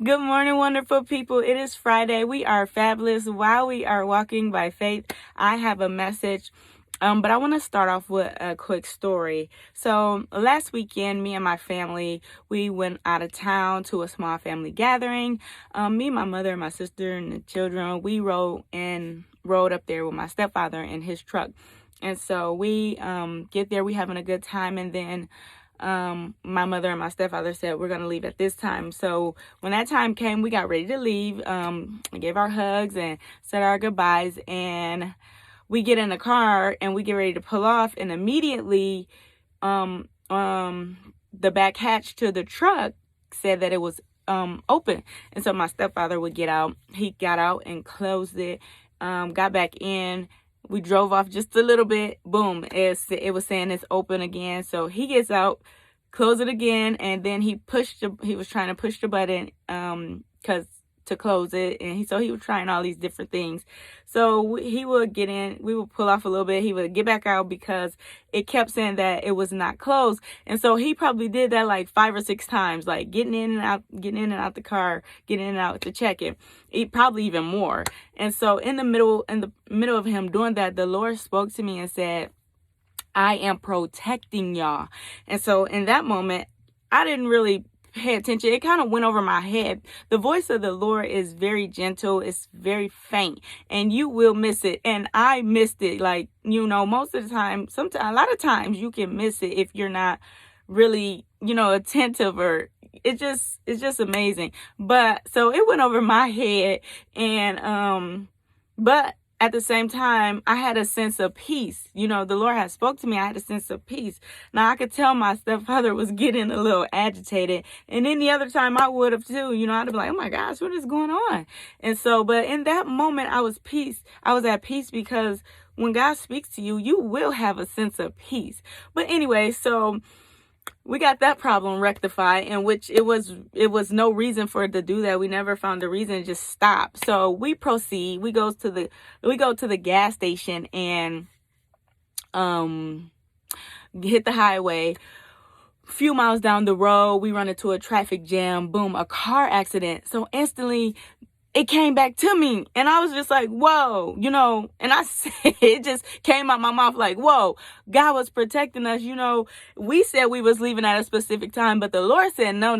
Good morning, wonderful people. It is Friday. We are fabulous. While we are walking by faith, I have a message. But I want to start off with a quick story. So last weekend, me and my family, we went out of town to a small family gathering. Me, my mother, my sister, and the children, we rode up there with my stepfather in his truck. And so we get there, we having a good time, and then my mother and my stepfather said we're gonna leave at this time. So when that time came, we got ready to leave. We gave our hugs and said our goodbyes, and we get in the car and we get ready to pull off, and immediately the back hatch to the truck said that it was open. And so my stepfather would get out. He got out and closed it, got back in. We drove off just a little bit. Boom, it was saying it's open again. So he gets out, close it again, and then he was trying to push the button because to close it, and he was trying all these different things. So he would get in, we would pull off a little bit, he would get back out because it kept saying that it was not closed. And so he probably did that like 5 or 6 times, like getting in and out the car, getting in and out to check it. Probably even more. And so in the middle of him doing that, the Lord spoke to me and said, I am protecting y'all. And so in that moment, I didn't really pay attention. It kind of went over my head. The voice of the Lord is very gentle. It's very faint, and you will miss it. And I missed it. Like, most of the time, a lot of times you can miss it if you're not really, attentive, or it's just amazing. But so it went over my head, and but at the same time, I had a sense of peace. The Lord had spoke to me. I had a sense of peace. Now, I could tell my stepfather was getting a little agitated. And then the other time I would have too. I'd be like, oh my gosh, what is going on? And so, but in that moment, I was at peace, because when God speaks to you, you will have a sense of peace. But anyway, so we got that problem rectified, in which it was no reason for it to do that. We never found a reason, to just stop. So we proceed. We go to the gas station and hit the highway. A few miles down the road, we run into a traffic jam. Boom, a car accident. So instantly it came back to me, and I was just like, whoa, and I said, it just came out my mouth like, whoa, God was protecting us. We said we was leaving at a specific time, but the Lord said, no,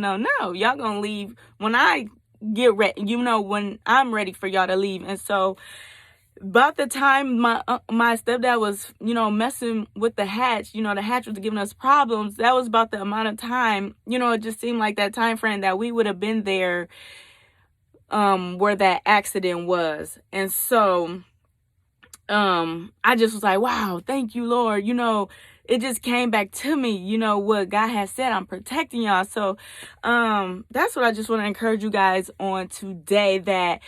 y'all gonna leave when I get ready, when I'm ready for y'all to leave. And so about the time my stepdad was, messing with the hatch, the hatch was giving us problems. That was about the amount of time, it just seemed like that time frame that we would have been there where that accident was. And so I just was like, wow, thank you, Lord. It just came back to me, what God has said. I'm protecting y'all. So that's what I just want to encourage you guys on today, that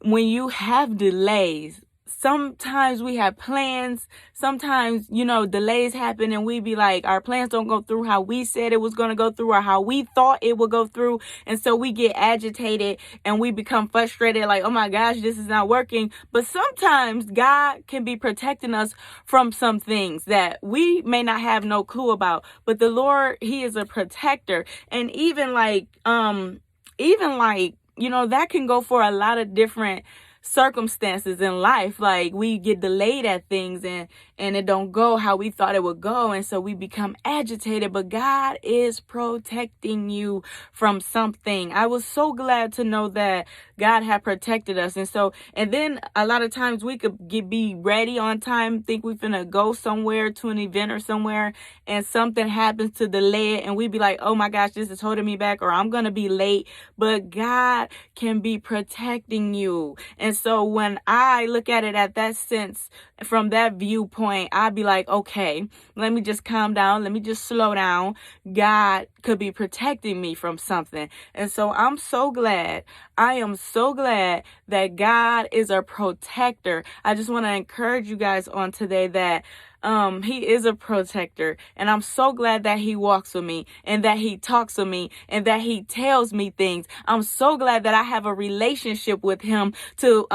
when you have delays, sometimes we have plans. Sometimes, delays happen, and we be like, our plans don't go through how we said it was going to go through, or how we thought it would go through. And so we get agitated and we become frustrated, like, oh my gosh, this is not working. But sometimes God can be protecting us from some things that we may not have no clue about. But the Lord, He is a protector. And even like, that can go for a lot of different circumstances in life. Like, we get delayed at things, and it don't go how we thought it would go, and so we become agitated. But God is protecting you from something. I was so glad to know that God had protected us. And then a lot of times we could be ready on time, think we finna go somewhere to an event or somewhere, and something happens to delay it, and we be like, oh my gosh, this is holding me back, or I'm gonna be late. But God can be protecting you. And so when I look at it at that sense, from that viewpoint, I'd be like, okay, let me just calm down. Let me just slow down. God could be protecting me from something. And so I'm so glad. I am so glad that God is a protector. I just want to encourage you guys on today that He is a protector, and I'm so glad that he walks with me and that he talks with me and that he tells me things. I'm so glad that I have a relationship with him to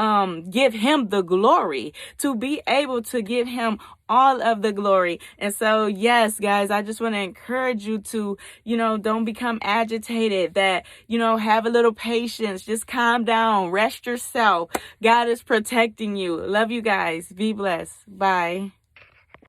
give him the glory, to be able to give him all of the glory. And so, yes, guys, I just want to encourage you to, don't become agitated, that, have a little patience, just calm down, rest yourself. God is protecting you. Love you guys. Be blessed. Bye.